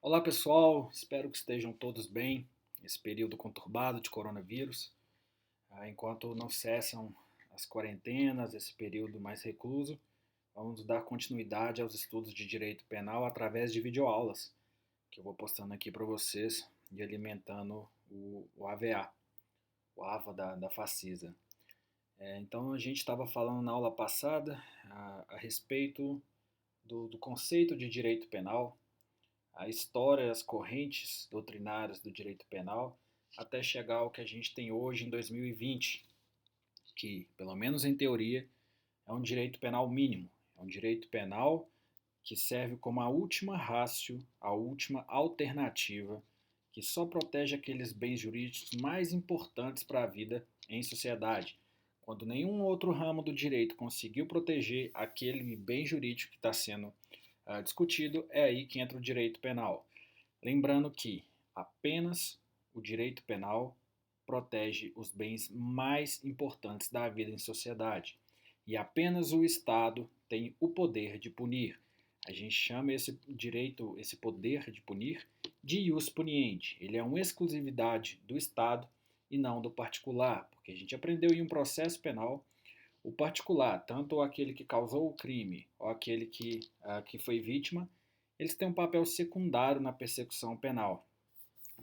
Olá pessoal, espero que estejam todos bem nesse período conturbado de coronavírus. Enquanto não cessam as quarentenas, esse período mais recluso, vamos dar continuidade aos estudos de direito penal através de videoaulas, que eu vou postando aqui para vocês e alimentando o AVA, o AVA da Facisa. Então a gente estava falando na aula passada a respeito do conceito de direito penal, a história, as correntes doutrinárias do direito penal, até chegar ao que a gente tem hoje em 2020, que, pelo menos em teoria, é um direito penal mínimo, é um direito penal que serve como a última ratio, a última alternativa, que só protege aqueles bens jurídicos mais importantes para a vida em sociedade. Quando nenhum outro ramo do direito conseguiu proteger aquele bem jurídico que está sendo discutido, é aí que entra o direito penal. Lembrando que apenas o direito penal protege os bens mais importantes da vida em sociedade e apenas o Estado tem o poder de punir. A gente chama esse direito, esse poder de punir, de ius puniendi. Ele é uma exclusividade do Estado e não do particular, porque a gente aprendeu em um processo penal o particular, tanto aquele que causou o crime ou aquele que foi vítima, eles têm um papel secundário na persecução penal.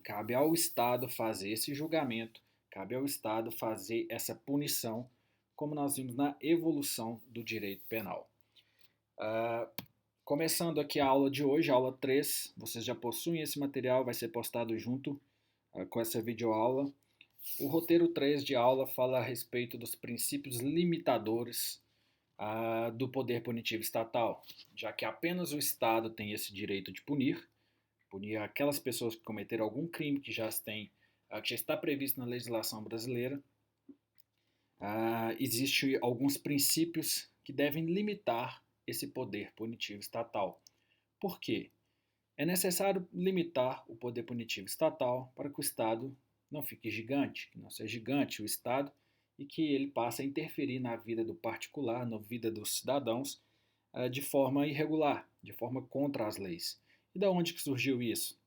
Cabe ao Estado fazer esse julgamento, cabe ao Estado fazer essa punição, como nós vimos na evolução do direito penal. Começando aqui a aula de hoje, a aula 3, vocês já possuem esse material, vai ser postado junto com essa videoaula. O roteiro 3 de aula fala a respeito dos princípios limitadores do poder punitivo estatal, já que apenas o Estado tem esse direito de punir aquelas pessoas que cometeram algum crime que já está previsto na legislação brasileira. Existem alguns princípios que devem limitar esse poder punitivo estatal. Por quê? É necessário limitar o poder punitivo estatal para que o Estado não fique gigante, que não seja gigante o Estado e que ele passe a interferir na vida do particular, na vida dos cidadãos, de forma irregular, de forma contra as leis. E da onde que surgiu isso?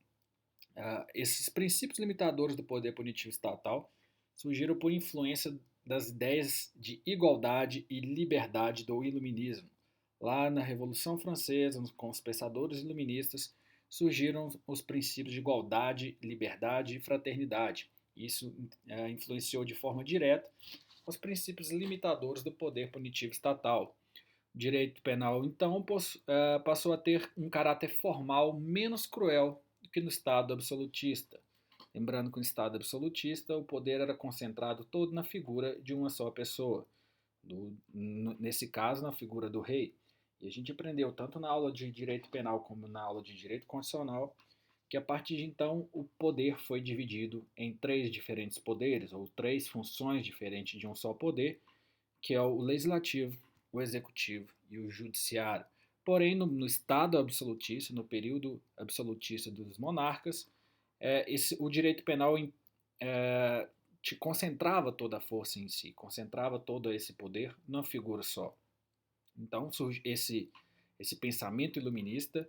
Esses princípios limitadores do poder punitivo estatal surgiram por influência das ideias de igualdade e liberdade do iluminismo. Lá na Revolução Francesa, com os pensadores iluministas, surgiram os princípios de igualdade, liberdade e fraternidade. Isso influenciou de forma direta os princípios limitadores do poder punitivo estatal. O direito penal, então, passou a ter um caráter formal menos cruel do que no Estado absolutista. Lembrando que no Estado absolutista o poder era concentrado todo na figura de uma só pessoa, nesse caso na figura do rei. E a gente aprendeu tanto na aula de direito penal como na aula de direito constitucional que a partir de então o poder foi dividido em três diferentes poderes, ou três funções diferentes de um só poder, que é o legislativo, o executivo e o judiciário. Porém, no Estado absolutista, no período absolutista dos monarcas, o direito penal te concentrava toda a força em si, concentrava todo esse poder numa figura só. Então, esse pensamento iluminista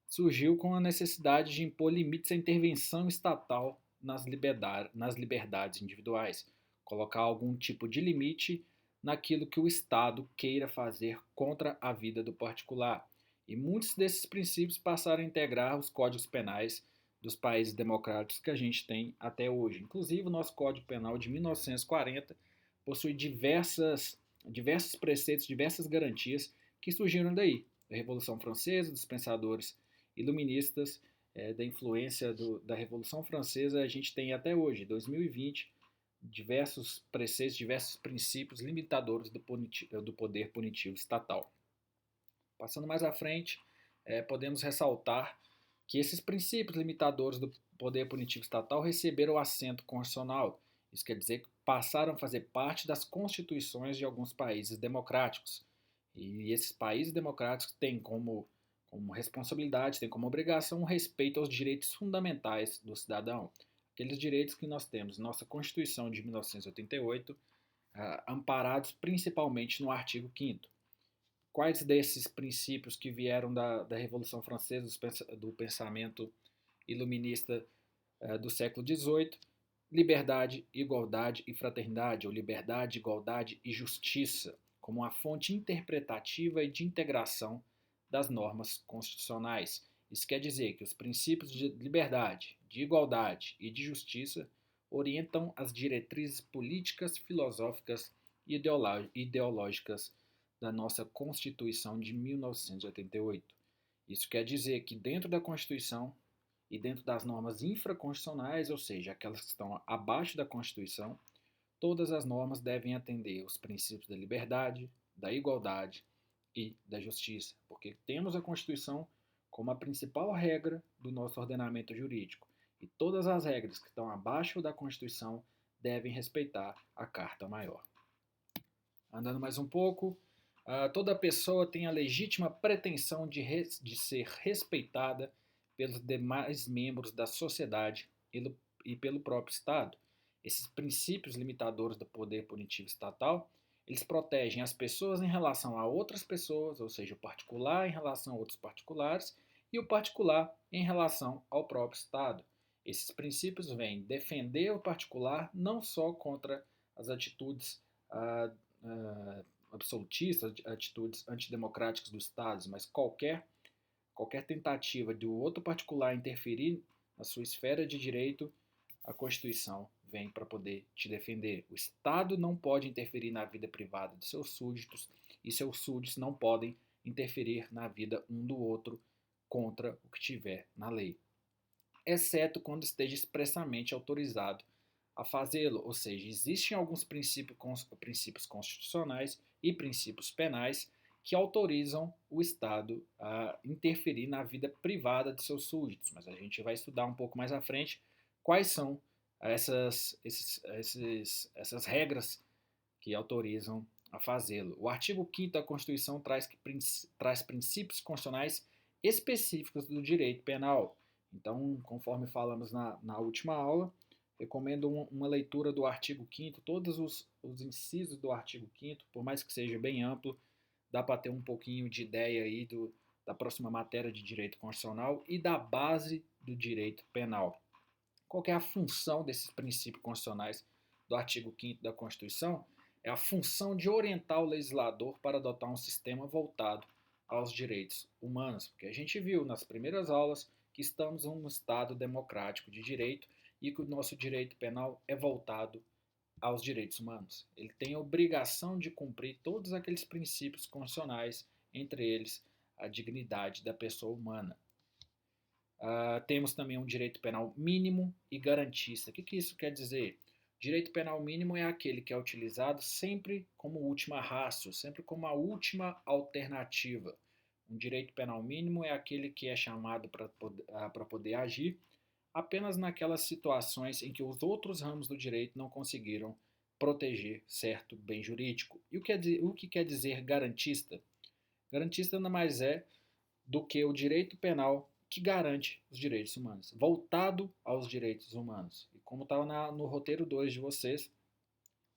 surgiu com a necessidade de impor limites à intervenção estatal nas liberdades individuais, colocar algum tipo de limite naquilo que o Estado queira fazer contra a vida do particular. E muitos desses princípios passaram a integrar os códigos penais dos países democráticos que a gente tem até hoje. Inclusive, o nosso Código Penal de 1940 possui diversos preceitos, diversas garantias que surgiram daí, da Revolução Francesa, dos pensadores iluministas, da influência da Revolução Francesa, a gente tem até hoje, 2020, diversos preceitos, diversos princípios limitadores do poder punitivo estatal. Passando mais à frente, podemos ressaltar que esses princípios limitadores do poder punitivo estatal receberam assento constitucional. Isso quer dizer que passaram a fazer parte das constituições de alguns países democráticos. E esses países democráticos têm como responsabilidade, têm como obrigação o respeito aos direitos fundamentais do cidadão. Aqueles direitos que nós temos na nossa Constituição de 1988, amparados principalmente no artigo 5º. Quais desses princípios que vieram da Revolução Francesa, do pensamento iluminista do século XVIII, liberdade, igualdade e fraternidade, ou liberdade, igualdade e justiça, como uma fonte interpretativa e de integração das normas constitucionais. Isso quer dizer que os princípios de liberdade, de igualdade e de justiça orientam as diretrizes políticas, filosóficas e ideológicas da nossa Constituição de 1988. Isso quer dizer que dentro da Constituição e dentro das normas infraconstitucionais, ou seja, aquelas que estão abaixo da Constituição, todas as normas devem atender os princípios da liberdade, da igualdade e da justiça, porque temos a Constituição como a principal regra do nosso ordenamento jurídico, e todas as regras que estão abaixo da Constituição devem respeitar a Carta Maior. Andando mais um pouco, toda pessoa tem a legítima pretensão de ser respeitada pelos demais membros da sociedade e pelo próprio Estado. Esses princípios limitadores do poder punitivo estatal, eles protegem as pessoas em relação a outras pessoas, ou seja, o particular em relação a outros particulares e o particular em relação ao próprio Estado. Esses princípios vêm defender o particular não só contra as atitudes absolutistas, atitudes antidemocráticas dos Estados, mas qualquer tentativa do outro particular interferir na sua esfera de direito, a Constituição vem para poder te defender. O Estado não pode interferir na vida privada de seus súditos e seus súditos não podem interferir na vida um do outro contra o que tiver na lei, exceto quando esteja expressamente autorizado a fazê-lo, ou seja, existem alguns princípios constitucionais e princípios penais que autorizam o Estado a interferir na vida privada de seus súditos, mas a gente vai estudar um pouco mais à frente quais são essas regras que autorizam a fazê-lo. O artigo 5º da Constituição traz princípios constitucionais específicos do direito penal. Então, conforme falamos na última aula, recomendo uma leitura do artigo 5º, todos os incisos do artigo 5º, por mais que seja bem amplo, dá para ter um pouquinho de ideia aí da próxima matéria de direito constitucional e da base do direito penal. Qual que é a função desses princípios constitucionais do artigo 5º da Constituição? É a função de orientar o legislador para adotar um sistema voltado aos direitos humanos, porque a gente viu nas primeiras aulas que estamos em um Estado democrático de direito e que o nosso direito penal é voltado aos direitos humanos. Ele tem a obrigação de cumprir todos aqueles princípios constitucionais, entre eles a dignidade da pessoa humana. Temos também um direito penal mínimo e garantista. O que isso quer dizer? Direito penal mínimo é aquele que é utilizado sempre como última ratio, sempre como a última alternativa. Um direito penal mínimo é aquele que é chamado para poder agir apenas naquelas situações em que os outros ramos do direito não conseguiram proteger certo bem jurídico. E o que quer dizer garantista? Garantista nada mais é do que o direito penal que garante os direitos humanos, voltado aos direitos humanos. E como estava no roteiro 2 de vocês,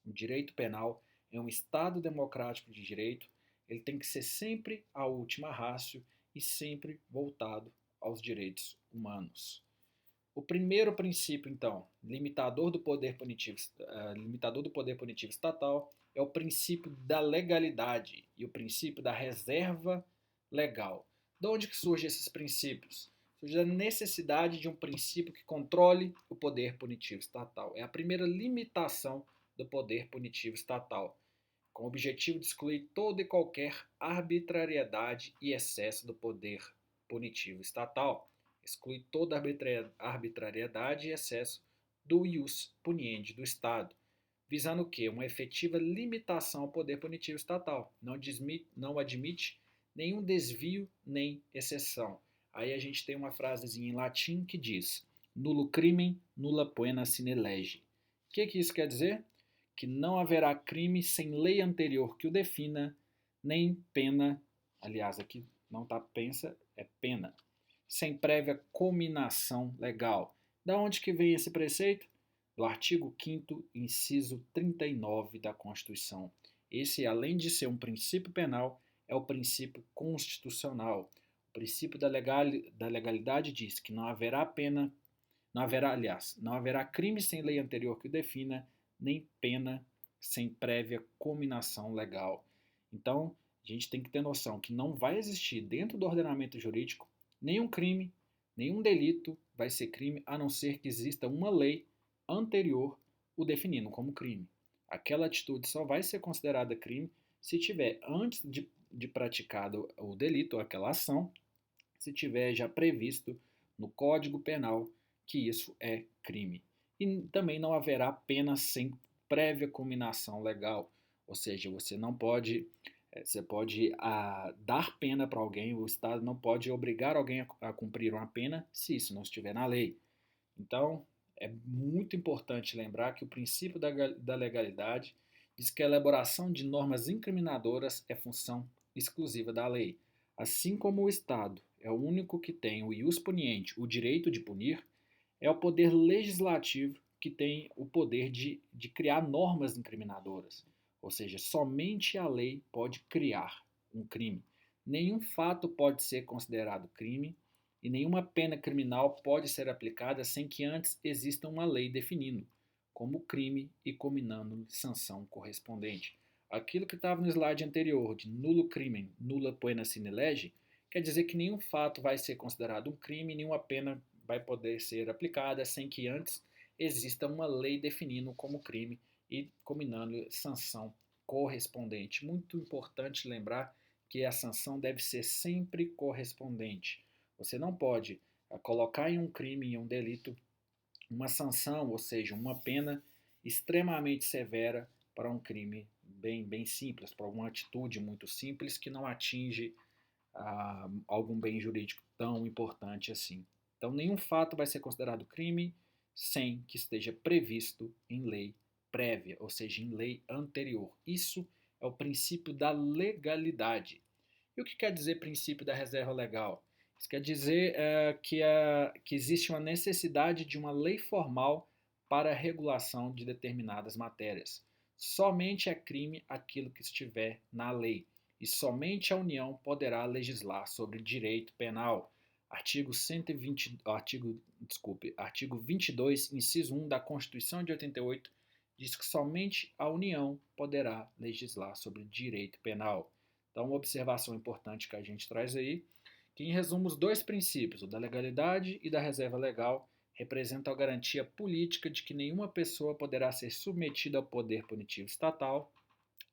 o direito penal é um Estado democrático de direito, ele tem que ser sempre a última ratio e sempre voltado aos direitos humanos. O primeiro princípio, então, limitador do poder punitivo estatal, é o princípio da legalidade e o princípio da reserva legal. De onde que surgem esses princípios? Surge da necessidade de um princípio que controle o poder punitivo estatal. É a primeira limitação do poder punitivo estatal, com o objetivo de excluir toda e qualquer arbitrariedade e excesso do poder punitivo estatal. Exclui toda arbitrariedade e excesso do ius puniendi do Estado, visando o quê? Uma efetiva limitação ao poder punitivo estatal. Não admite nenhum desvio nem exceção. Aí a gente tem uma frasezinha em latim que diz: nullo crimen, nulla poena sine lege. O que isso quer dizer? Que não haverá crime sem lei anterior que o defina, nem pena, aliás, aqui não está pensa, é pena, sem prévia cominação legal. Da onde que vem esse preceito? Do artigo 5º, inciso 39 da Constituição. Esse, além de ser um princípio penal, é o princípio constitucional. O princípio da legalidade diz que não haverá crime sem lei anterior que o defina, nem pena sem prévia cominação legal. Então, a gente tem que ter noção que não vai existir dentro do ordenamento jurídico nenhum crime, nenhum delito vai ser crime, a não ser que exista uma lei anterior o definindo como crime. Aquela atitude só vai ser considerada crime se tiver, antes de praticado o delito ou aquela ação, se tiver já previsto no Código Penal que isso é crime. E também não haverá pena sem prévia cominação legal, ou seja, você pode dar pena para alguém, o Estado não pode obrigar alguém a cumprir uma pena se isso não estiver na lei. Então, é muito importante lembrar que o princípio da legalidade diz que a elaboração de normas incriminadoras é função exclusiva da lei. Assim como o Estado é o único que tem o ius puniente, o direito de punir, é o poder legislativo que tem o poder de criar normas incriminadoras. Ou seja, somente a lei pode criar um crime. Nenhum fato pode ser considerado crime e nenhuma pena criminal pode ser aplicada sem que antes exista uma lei definindo como crime e cominando sanção correspondente. Aquilo que estava no slide anterior, de nulo crimen, nulla poena sine lege, quer dizer que nenhum fato vai ser considerado um crime, nenhuma pena vai poder ser aplicada sem que antes exista uma lei definindo como crime e combinando sanção correspondente. Muito importante lembrar que a sanção deve ser sempre correspondente. Você não pode colocar em um crime, em um delito, uma sanção, ou seja, uma pena extremamente severa para um crime bem simples, para uma atitude muito simples que não atinge algum bem jurídico tão importante assim. Então, nenhum fato vai ser considerado crime sem que esteja previsto em lei prévia, ou seja, em lei anterior. Isso é o princípio da legalidade. E o que quer dizer princípio da reserva legal? Isso quer dizer que existe uma necessidade de uma lei formal para a regulação de determinadas matérias. Somente é crime aquilo que estiver na lei, e somente a União poderá legislar sobre direito penal. Artigo 22, inciso 1 da Constituição de 88, diz que somente a União poderá legislar sobre direito penal. Então, uma observação importante que a gente traz aí, que em resumo os dois princípios, o da legalidade e da reserva legal, representam a garantia política de que nenhuma pessoa poderá ser submetida ao poder punitivo estatal,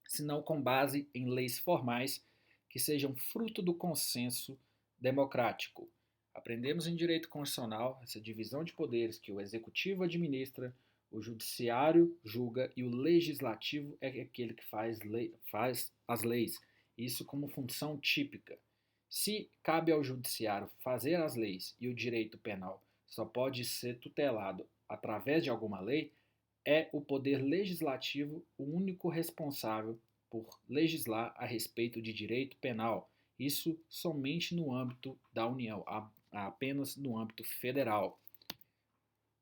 senão com base em leis formais que sejam fruto do consenso democrático. Aprendemos em direito constitucional essa divisão de poderes que o executivo administra, o judiciário julga e o legislativo é aquele que faz as leis. Isso como função típica. Se cabe ao judiciário fazer as leis e o direito penal só pode ser tutelado através de alguma lei, é o poder legislativo o único responsável por legislar a respeito de direito penal. Isso somente no âmbito da União, apenas no âmbito federal.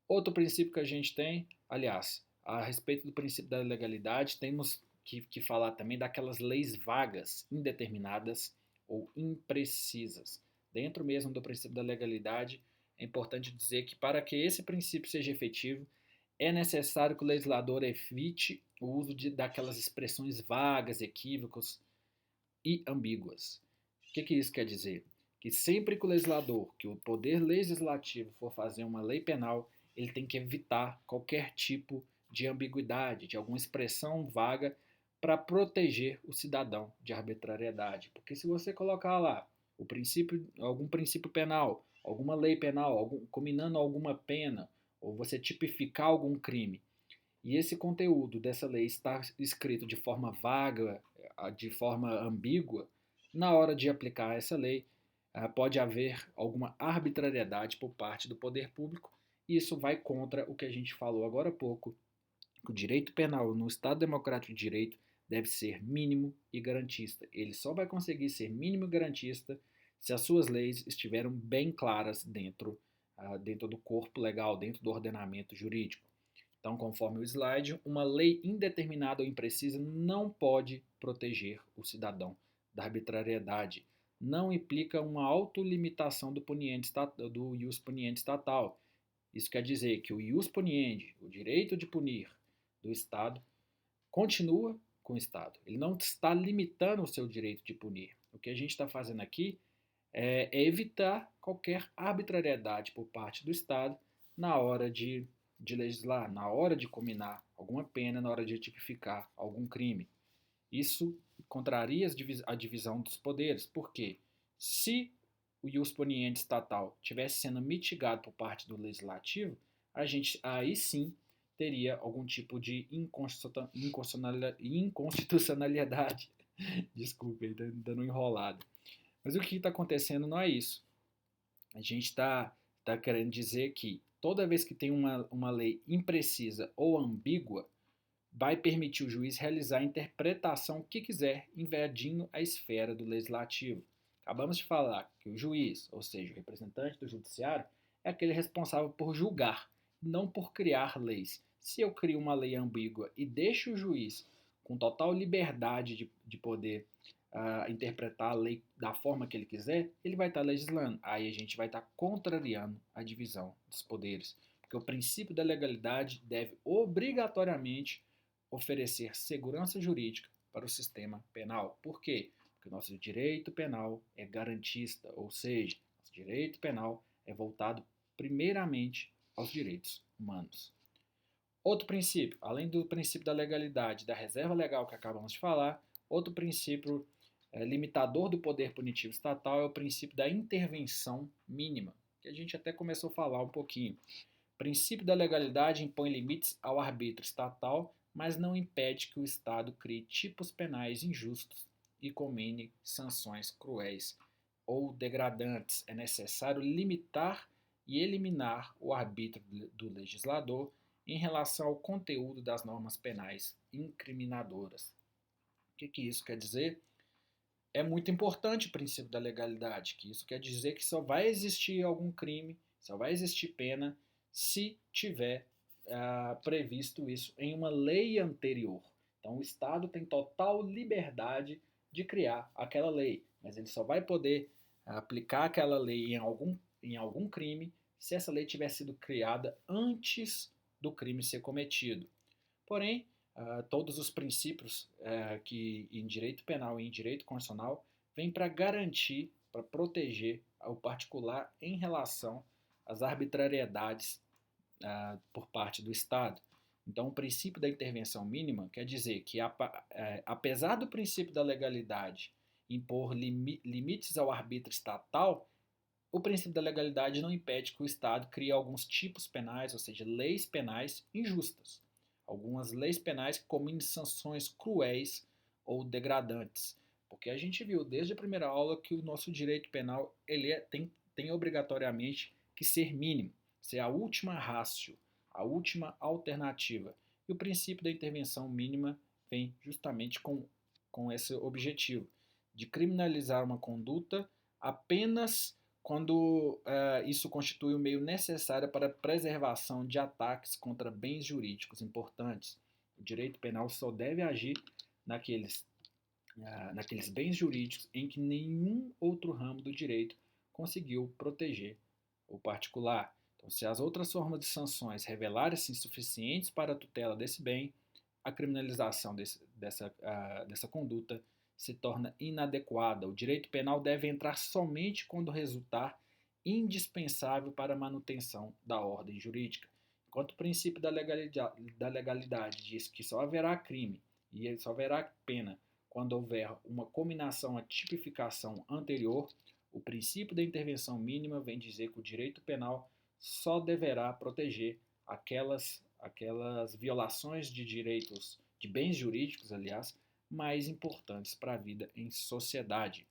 Outro princípio que a gente tem, aliás, a respeito do princípio da legalidade, temos que falar também daquelas leis vagas, indeterminadas ou imprecisas. Dentro mesmo do princípio da legalidade, é importante dizer que para que esse princípio seja efetivo, é necessário que o legislador evite o uso daquelas expressões vagas, equívocas e ambíguas. O que isso quer dizer? Que sempre que o legislador, que o poder legislativo for fazer uma lei penal, ele tem que evitar qualquer tipo de ambiguidade, de alguma expressão vaga para proteger o cidadão de arbitrariedade. Porque se você colocar lá algum princípio penal, alguma lei penal, combinando alguma pena, ou você tipificar algum crime, e esse conteúdo dessa lei está escrito de forma vaga, de forma ambígua, na hora de aplicar essa lei, pode haver alguma arbitrariedade por parte do poder público, e isso vai contra o que a gente falou agora há pouco, que o direito penal no Estado Democrático de Direito deve ser mínimo e garantista. Ele só vai conseguir ser mínimo e garantista se as suas leis estiverem bem claras dentro do corpo legal, dentro do ordenamento jurídico. Então, conforme o slide, uma lei indeterminada ou imprecisa não pode proteger o cidadão da arbitrariedade. não implica uma autolimitação do ius poniendi estatal. Isso quer dizer que o ius poniendi, o direito de punir do Estado, continua com o Estado. Ele não está limitando o seu direito de punir. O que a gente está fazendo aqui é evitar qualquer arbitrariedade por parte do Estado na hora de legislar, na hora de combinar alguma pena, na hora de tipificar algum crime. Isso contraria a divisão dos poderes, porque se o ius poniendi estatal tivesse sendo mitigado por parte do legislativo, a gente aí sim teria algum tipo de inconstitucionalidade. Desculpe, dando enrolado. Mas o que está acontecendo não é isso. A gente tá querendo dizer que toda vez que tem uma lei imprecisa ou ambígua, vai permitir o juiz realizar a interpretação que quiser, invadindo a esfera do legislativo. Acabamos de falar que o juiz, ou seja, o representante do judiciário, é aquele responsável por julgar, não por criar leis. Se eu crio uma lei ambígua e deixo o juiz com total liberdade de poder interpretar a lei da forma que ele quiser, ele vai estar legislando. Aí a gente vai estar contrariando a divisão dos poderes. Porque o princípio da legalidade deve obrigatoriamente oferecer segurança jurídica para o sistema penal. Por quê? Porque o nosso direito penal é garantista, ou seja, nosso direito penal é voltado primeiramente aos direitos humanos. Outro princípio, além do princípio da legalidade, da reserva legal que acabamos de falar, outro princípio limitador do poder punitivo estatal é o princípio da intervenção mínima, que a gente até começou a falar um pouquinho. O princípio da legalidade impõe limites ao arbítrio estatal, mas não impede que o Estado crie tipos penais injustos e comine sanções cruéis ou degradantes. É necessário limitar e eliminar o arbítrio do legislador em relação ao conteúdo das normas penais incriminadoras. O que isso quer dizer? É muito importante o princípio da legalidade, que isso quer dizer que só vai existir algum crime, só vai existir pena se tiver previsto isso em uma lei anterior. Então o Estado tem total liberdade de criar aquela lei, mas ele só vai poder aplicar aquela lei em algum crime se essa lei tiver sido criada antes do crime ser cometido. Porém, todos os princípios que em direito penal e em direito constitucional vêm para garantir, para proteger o particular em relação às arbitrariedades por parte do Estado. Então, o princípio da intervenção mínima quer dizer que, apesar do princípio da legalidade impor limites ao arbítrio estatal, o princípio da legalidade não impede que o Estado crie alguns tipos penais, ou seja, leis penais injustas. Algumas leis penais que cominem sanções cruéis ou degradantes. Porque a gente viu desde a primeira aula que o nosso direito penal tem obrigatoriamente que ser mínimo, ser a última ratio, a última alternativa. E o princípio da intervenção mínima vem justamente com esse objetivo, de criminalizar uma conduta apenas quando isso constitui um meio necessário para a preservação de ataques contra bens jurídicos importantes. O direito penal só deve agir naqueles bens jurídicos em que nenhum outro ramo do direito conseguiu proteger o particular. Então, se as outras formas de sanções revelarem-se insuficientes para a tutela desse bem, a criminalização dessa conduta se torna inadequada. O direito penal deve entrar somente quando resultar indispensável para a manutenção da ordem jurídica. Enquanto o princípio da legalidade diz que só haverá crime e só haverá pena quando houver uma cominação à tipificação anterior, o princípio da intervenção mínima vem dizer que o direito penal só deverá proteger aquelas violações de direitos, de bens jurídicos, aliás, mais importantes para a vida em sociedade.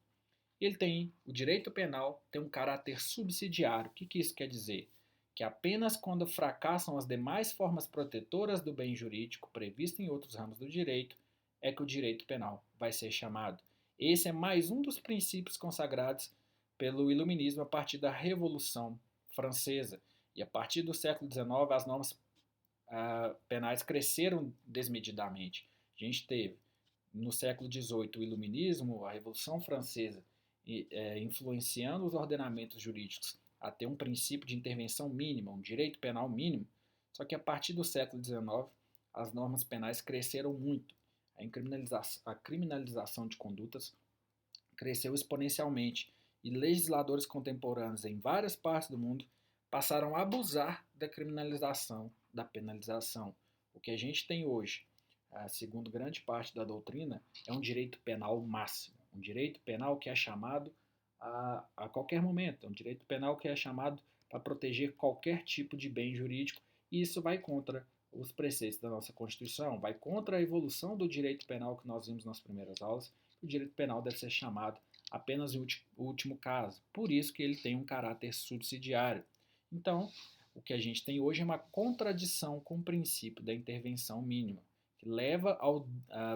O direito penal tem um caráter subsidiário. O que isso quer dizer? Que apenas quando fracassam as demais formas protetoras do bem jurídico previsto em outros ramos do direito é que o direito penal vai ser chamado. Esse é mais um dos princípios consagrados pelo Iluminismo a partir da Revolução Francesa. E a partir do século XIX, as normas penais cresceram desmedidamente. A gente teve, no século XVIII, o Iluminismo, a Revolução Francesa, influenciando os ordenamentos jurídicos a ter um princípio de intervenção mínima, um direito penal mínimo, só que a partir do século XIX, as normas penais cresceram muito. A criminalização de condutas cresceu exponencialmente e legisladores contemporâneos em várias partes do mundo passaram a abusar da criminalização, da penalização. O que a gente tem hoje, segundo grande parte da doutrina, é um direito penal máximo, um direito penal que é chamado a qualquer momento, é um direito penal que é chamado para proteger qualquer tipo de bem jurídico, e isso vai contra os preceitos da nossa Constituição, vai contra a evolução do direito penal que nós vimos nas primeiras aulas. O direito penal deve ser chamado apenas em último caso, por isso que ele tem um caráter subsidiário. Então, o que a gente tem hoje é uma contradição com o princípio da intervenção mínima, que leva ao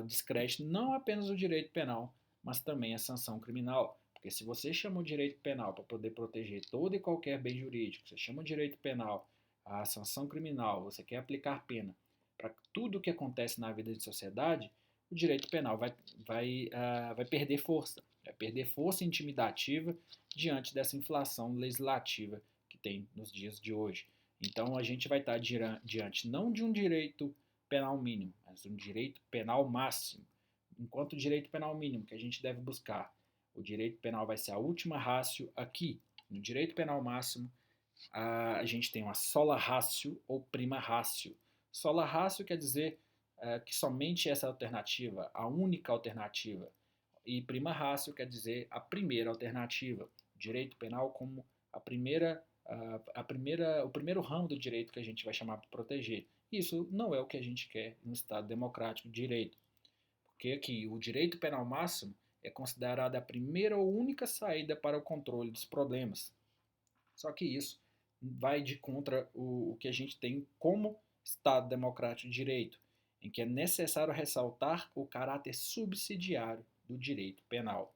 descrédito não apenas do direito penal, mas também a sanção criminal. Porque se você chama o direito penal para poder proteger todo e qualquer bem jurídico, você chama o direito penal a sanção criminal, você quer aplicar pena para tudo o que acontece na vida de sociedade, o direito penal vai perder força. Vai perder força intimidativa diante dessa inflação legislativa que tem nos dias de hoje. Então a gente vai estar diante não de um direito penal mínimo, mas de um direito penal máximo. Enquanto o direito penal mínimo que a gente deve buscar, o direito penal vai ser a última ratio aqui. No direito penal máximo, a gente tem uma sola ratio ou prima ratio. Sola ratio quer dizer que somente essa alternativa, a única alternativa, e prima ratio quer dizer a primeira alternativa. Direito penal como o primeiro ramo do direito que a gente vai chamar para proteger. Isso não é o que a gente quer no Estado democrático de direito, porque aqui o direito penal máximo é considerado a primeira ou única saída para o controle dos problemas. Só que isso vai de contra o que a gente tem como Estado democrático de direito, em que é necessário ressaltar o caráter subsidiário do direito penal.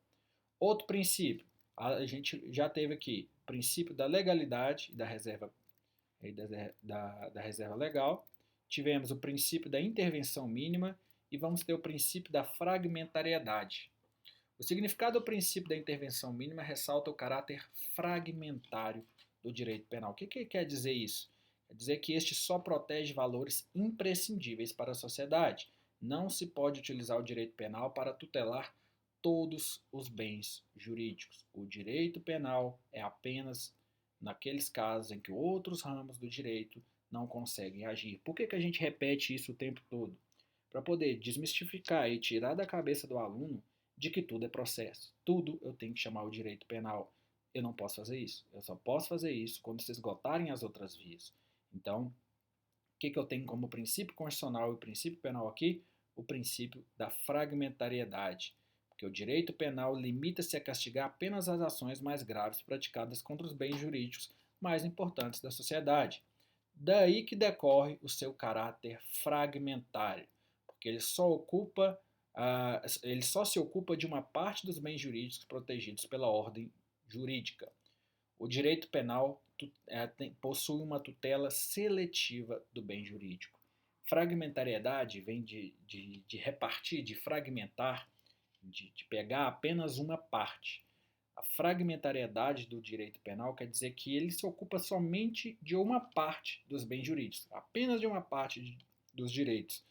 Outro princípio, a gente já teve aqui o princípio da legalidade e da reserva, da reserva legal, tivemos o princípio da intervenção mínima e vamos ter o princípio da fragmentariedade. O significado do princípio da intervenção mínima ressalta o caráter fragmentário do direito penal. O que quer dizer isso? Quer dizer que este só protege valores imprescindíveis para a sociedade. Não se pode utilizar o direito penal para tutelar todos os bens jurídicos. O direito penal é apenas naqueles casos em que outros ramos do direito não conseguem agir. Por que a gente repete isso o tempo todo? Para poder desmistificar e tirar da cabeça do aluno de que tudo é processo. Tudo eu tenho que chamar o direito penal. Eu não posso fazer isso. Eu só posso fazer isso quando se esgotarem as outras vias. Então, o que eu tenho como princípio constitucional e princípio penal aqui? O princípio da fragmentariedade. Porque o direito penal limita-se a castigar apenas as ações mais graves praticadas contra os bens jurídicos mais importantes da sociedade. Daí que decorre o seu caráter fragmentário, porque ele só se ocupa de uma parte dos bens jurídicos protegidos pela ordem jurídica. O direito penal possui uma tutela seletiva do bem jurídico. Fragmentariedade vem de repartir, de fragmentar, de pegar apenas uma parte. A fragmentariedade do direito penal quer dizer que ele se ocupa somente de uma parte dos bens jurídicos, apenas de uma parte dos direitos.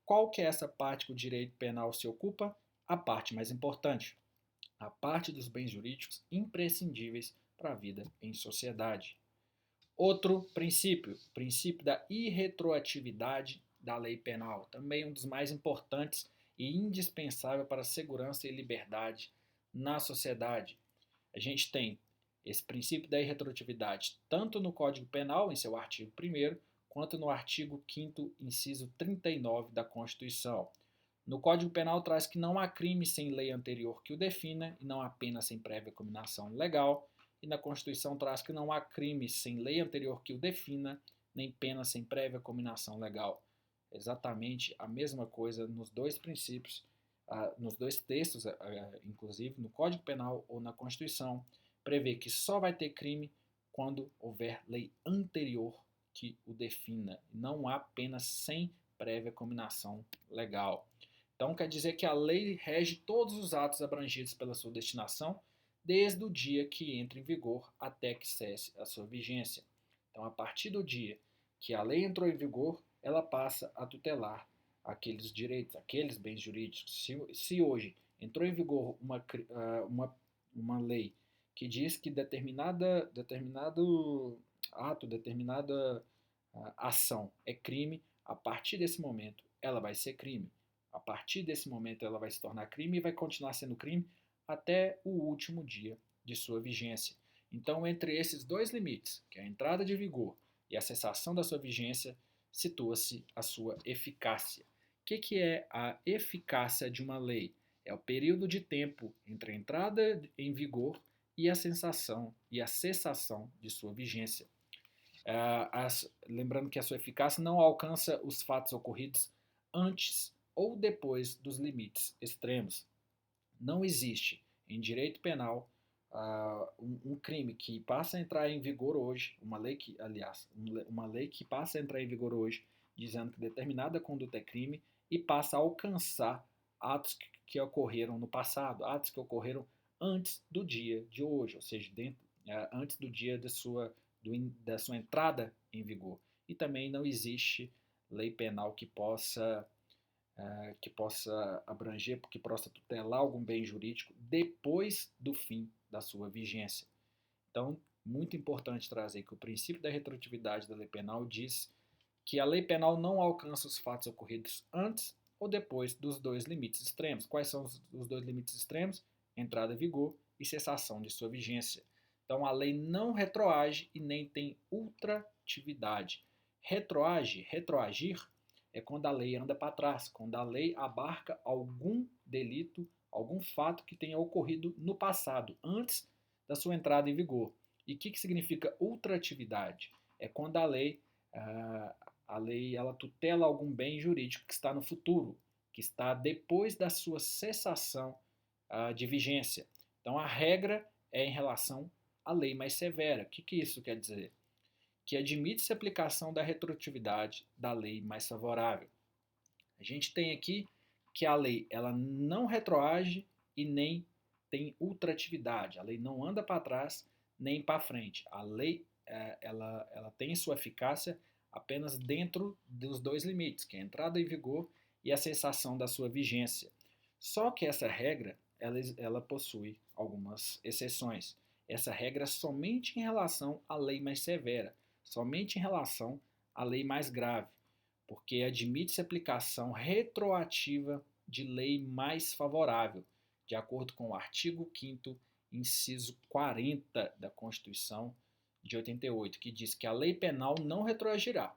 Qual que é essa parte que o direito penal se ocupa? A parte mais importante, a parte dos bens jurídicos imprescindíveis para a vida em sociedade. Outro princípio, o princípio da irretroatividade da lei penal, também um dos mais importantes e indispensável para a segurança e liberdade na sociedade. A gente tem esse princípio da irretroatividade tanto no Código Penal, em seu artigo 1º, quanto no artigo 5º, inciso 39 da Constituição. No Código Penal traz que não há crime sem lei anterior que o defina e não há pena sem prévia cominação legal, e na Constituição traz que não há crime sem lei anterior que o defina, nem pena sem prévia cominação legal. Exatamente a mesma coisa nos dois princípios, nos dois textos, inclusive no Código Penal ou na Constituição, prevê que só vai ter crime quando houver lei anterior que o defina. Não há pena sem prévia cominação legal. Então quer dizer que a lei rege todos os atos abrangidos pela sua destinação, desde o dia que entra em vigor até que cesse a sua vigência. Então, a partir do dia que a lei entrou em vigor, ela passa a tutelar aqueles direitos, aqueles bens jurídicos. Se hoje entrou em vigor uma lei que diz que determinado ato, determinada ação é crime, a partir desse momento ela vai ser crime. A partir desse momento ela vai se tornar crime e vai continuar sendo crime até o último dia de sua vigência. Então, entre esses dois limites, que é a entrada de vigor e a cessação da sua vigência, situa-se a sua eficácia. O que é a eficácia de uma lei? É o período de tempo entre a entrada em vigor e a sensação e a cessação de sua vigência. Lembrando que a sua eficácia não alcança os fatos ocorridos antes ou depois dos limites extremos. Não existe em direito penal um crime que passa a entrar em vigor hoje, uma lei que passa a entrar em vigor hoje, dizendo que determinada conduta é crime e passa a alcançar atos que ocorreram no passado, atos que ocorreram antes do dia de hoje, ou seja, antes do dia da sua entrada em vigor. E também não existe lei penal que possa abranger, que possa tutelar algum bem jurídico depois do fim da sua vigência. Então, muito importante trazer que o princípio da retroatividade da lei penal diz que a lei penal não alcança os fatos ocorridos antes ou depois dos dois limites extremos. Quais são os dois limites extremos? Entrada em vigor e cessação de sua vigência. Então, a lei não retroage e nem tem ultratividade. Retroagir, é quando a lei anda para trás, quando a lei abarca algum delito, algum fato que tenha ocorrido no passado, antes da sua entrada em vigor. E o que significa ultratividade? É quando a lei ela tutela algum bem jurídico que está no futuro, que está depois da sua cessação de vigência. Então, a regra é em relação à lei mais severa. O que isso quer dizer? Que admite-se a aplicação da retroatividade da lei mais favorável. A gente tem aqui que a lei ela não retroage e nem tem ultratividade. A lei não anda para trás nem para frente. A lei ela tem sua eficácia apenas dentro dos dois limites, que é a entrada em vigor e a cessação da sua vigência. Só que essa regra ela possui algumas exceções. Essa regra é somente em relação à lei mais severa, somente em relação à lei mais grave, porque admite-se aplicação retroativa de lei mais favorável, de acordo com o artigo 5º, inciso 40 da Constituição de 88, que diz que a lei penal não retroagirá,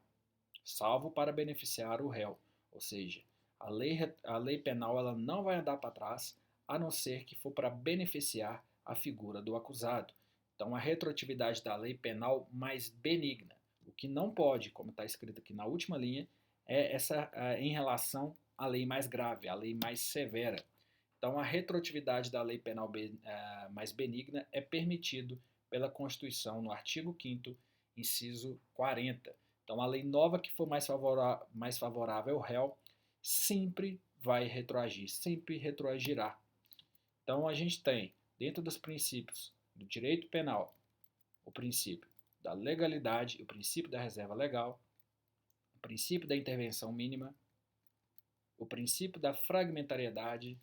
salvo para beneficiar o réu. Ou seja, a lei penal ela não vai andar para trás, a não ser que for para beneficiar a figura do acusado. Então, a retroatividade da lei penal mais benigna. O que não pode, como está escrito aqui na última linha, é essa em relação à lei mais grave, à lei mais severa. Então, a retroatividade da lei penal mais benigna é permitido pela Constituição no artigo 5º, inciso 40. Então, a lei nova que for mais favorável ao réu sempre vai retroagir, sempre retroagirá. Então, a gente tem, dentro dos princípios do direito penal, o princípio da legalidade, o princípio da reserva legal, o princípio da intervenção mínima, o princípio da fragmentariedade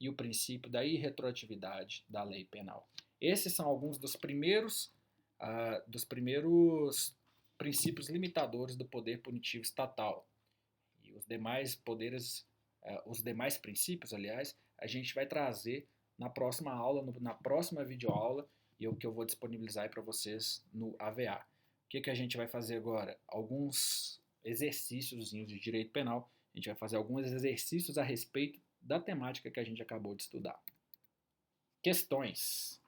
e o princípio da irretroatividade da lei penal. Esses são alguns dos primeiros princípios limitadores do poder punitivo estatal. E os demais poderes, os demais princípios, aliás, a gente vai trazer na próxima aula, na próxima videoaula, e o que eu vou disponibilizar para vocês no AVA. O que a gente vai fazer agora? Alguns exercícios de direito penal. A gente vai fazer alguns exercícios a respeito da temática que a gente acabou de estudar. Questões.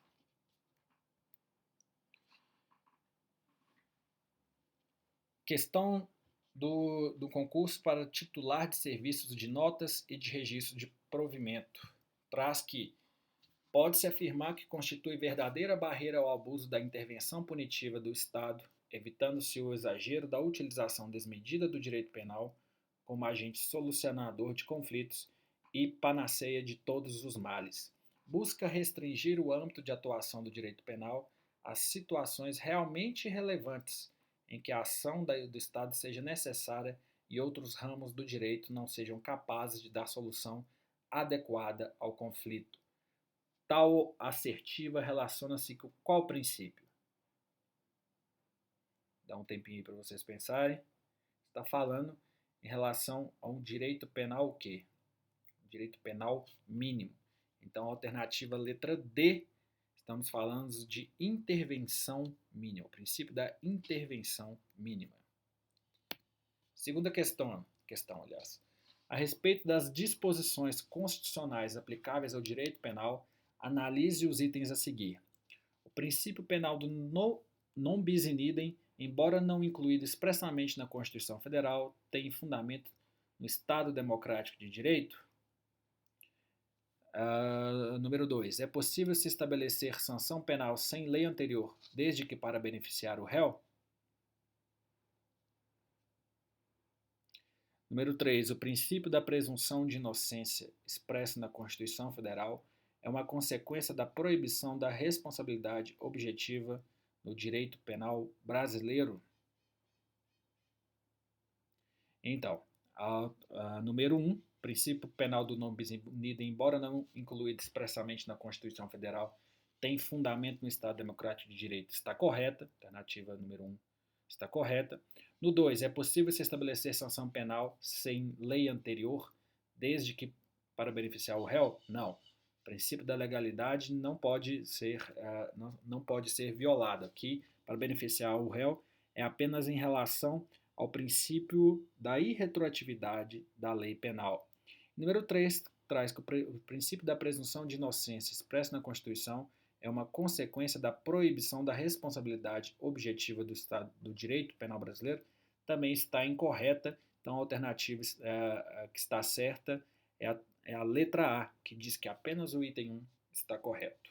Questão do concurso para titular de serviços de notas e de registro de provimento. Traz que pode-se afirmar que constitui verdadeira barreira ao abuso da intervenção punitiva do Estado, evitando-se o exagero da utilização desmedida do direito penal como agente solucionador de conflitos e panaceia de todos os males. busca restringir o âmbito de atuação do direito penal às situações realmente relevantes em que a ação do Estado seja necessária e outros ramos do direito não sejam capazes de dar solução adequada ao conflito. Tal assertiva relaciona-se com qual princípio? Dá um tempinho aí para vocês pensarem. Está falando em relação a um direito penal o quê? Direito penal mínimo. Então, a alternativa letra D, estamos falando de intervenção mínima, o princípio da intervenção mínima. Segunda questão, aliás. A respeito das disposições constitucionais aplicáveis ao direito penal, analise os itens a seguir. O princípio penal do non bis in idem, embora não incluído expressamente na Constituição Federal, tem fundamento no Estado Democrático de Direito? Número 2. É possível se estabelecer sanção penal sem lei anterior, desde que para beneficiar o réu? Número 3. O princípio da presunção de inocência, expresso na Constituição Federal, é uma consequência da proibição da responsabilidade objetiva no direito penal brasileiro? Então, número 1. Princípio penal do non bis in idem, embora não incluído expressamente na Constituição Federal, tem fundamento no Estado Democrático de Direito. Está correta. Alternativa número 1 está correta. No 2, é possível se estabelecer sanção penal sem lei anterior, desde que para beneficiar o réu? Não. O princípio da legalidade não pode ser violado. Aqui, para beneficiar o réu, é apenas em relação ao princípio da irretroatividade da lei penal. Número 3 traz que o princípio da presunção de inocência expresso na Constituição é uma consequência da proibição da responsabilidade objetiva do Estado do direito penal brasileiro, também está incorreta. Então, a alternativa que está certa é a letra A, que diz que apenas o item 1 está correto.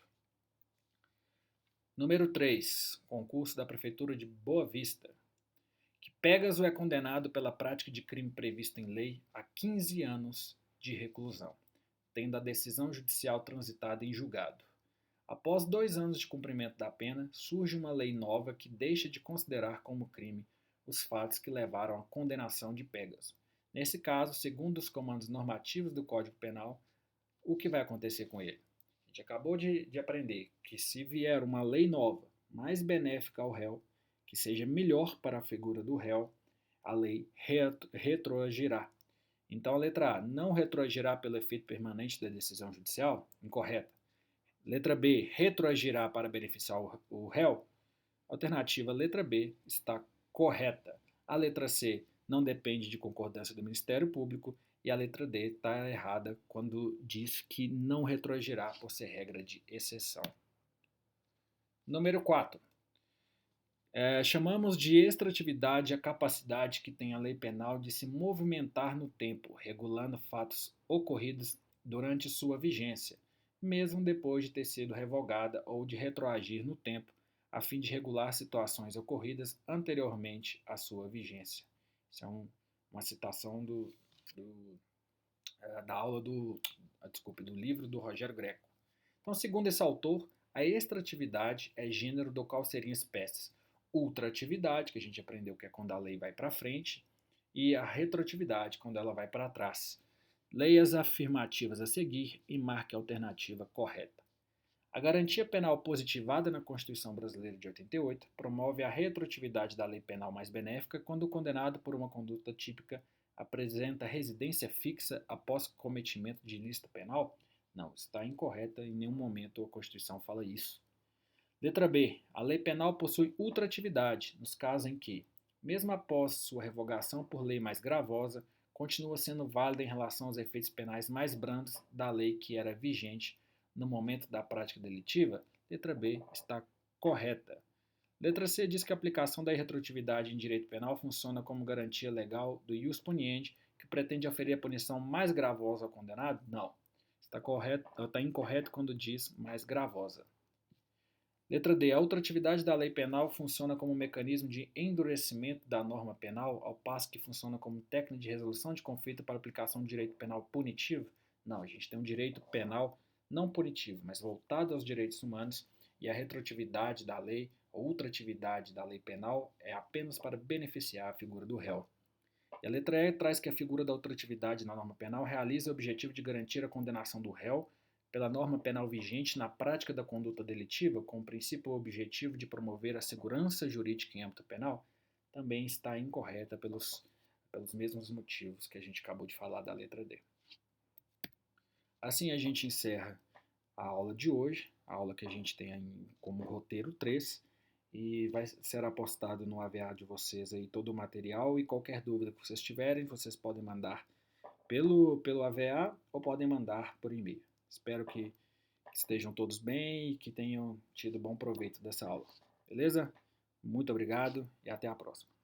Número 3, concurso da Prefeitura de Boa Vista. Que Pégaso é condenado pela prática de crime previsto em lei a 15 anos de reclusão, tendo a decisão judicial transitada em julgado. Após 2 anos de cumprimento da pena, surge uma lei nova que deixa de considerar como crime os fatos que levaram à condenação de Pégaso. Nesse caso, segundo os comandos normativos do Código Penal, o que vai acontecer com ele? A gente acabou de aprender que se vier uma lei nova, mais benéfica ao réu, que seja melhor para a figura do réu, a lei retroagirá. Então, a letra A, não retroagirá pelo efeito permanente da decisão judicial? Incorreta. Letra B, retroagirá para beneficiar o réu? Alternativa letra B está correta. A letra C não depende de concordância do Ministério Público e a letra D está errada quando diz que não retroagirá por ser regra de exceção. Número 4. Chamamos de extratividade a capacidade que tem a lei penal de se movimentar no tempo, regulando fatos ocorridos durante sua vigência, mesmo depois de ter sido revogada ou de retroagir no tempo, a fim de regular situações ocorridas anteriormente à sua vigência. Isso é uma citação da aula do livro do Rogério Greco. Então, segundo esse autor, a extratividade é gênero do qual seriam espécies ultratividade, que a gente aprendeu que é quando a lei vai para frente, e a retroatividade, quando ela vai para trás. Leia as afirmativas a seguir e marque a alternativa correta. A garantia penal positivada na Constituição Brasileira de 88 promove a retroatividade da lei penal mais benéfica quando o condenado por uma conduta típica apresenta residência fixa após cometimento de ilícito penal? Não, está incorreta, em nenhum momento a Constituição fala isso. Letra B. A lei penal possui ultratividade, nos casos em que, mesmo após sua revogação por lei mais gravosa, continua sendo válida em relação aos efeitos penais mais brandos da lei que era vigente no momento da prática delitiva. Letra B está correta. Letra C diz que a aplicação da irretroatividade em direito penal funciona como garantia legal do ius poniendi, que pretende oferir a punição mais gravosa ao condenado? Não. Está incorreto quando diz mais gravosa. Letra D. A ultratividade da lei penal funciona como um mecanismo de endurecimento da norma penal, ao passo que funciona como técnica de resolução de conflito para aplicação do direito penal punitivo? Não, a gente tem um direito penal não punitivo, mas voltado aos direitos humanos, e a retroatividade da lei ou ultratividade da lei penal é apenas para beneficiar a figura do réu. E a letra E traz que a figura da ultratividade na norma penal realiza o objetivo de garantir a condenação do réu pela norma penal vigente na prática da conduta delitiva, com o princípio objetivo de promover a segurança jurídica em âmbito penal, também está incorreta pelos mesmos motivos que a gente acabou de falar da letra D. Assim a gente encerra a aula de hoje, a aula que a gente tem como roteiro 3, e será postado no AVA de vocês aí todo o material, e qualquer dúvida que vocês tiverem, vocês podem mandar pelo AVA ou podem mandar por e-mail. Espero que estejam todos bem e que tenham tido bom proveito dessa aula. Beleza? Muito obrigado e até a próxima.